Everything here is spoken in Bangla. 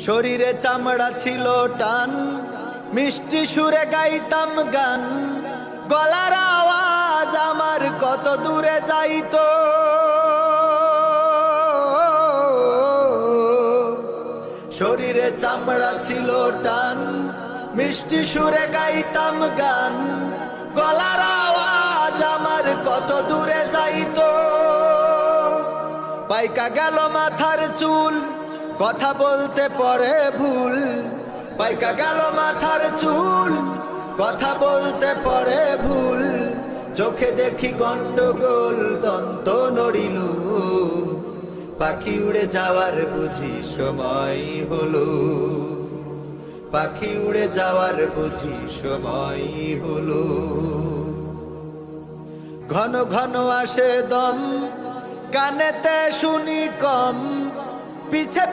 শরীরে চামড়া ছিল টান, মিষ্টি সুরে গাইতাম গান, গলার আওয়াজ আমার কত দূরে যাইতো। শরীরে চামড়া ছিল টান, মিষ্টি সুরে গাইতাম গান, গলার আওয়াজ আমার কত দূরে যাইতো। পাইকা গেল মাথার চুল, কথা বলতে পরে ভুল। পাইকা গেল মাথার চুল, কথা বলতে পরে ভুল। চোখে দেখি গন্ডগোল, দন্ত নড়িল। পাখি উড়ে যাওয়ার বুঝি সময় হলো, পাখি উড়ে যাওয়ার বুঝি সময় হলো। ঘন ঘন আসে দম, কানেতে শুনি কম, পিছে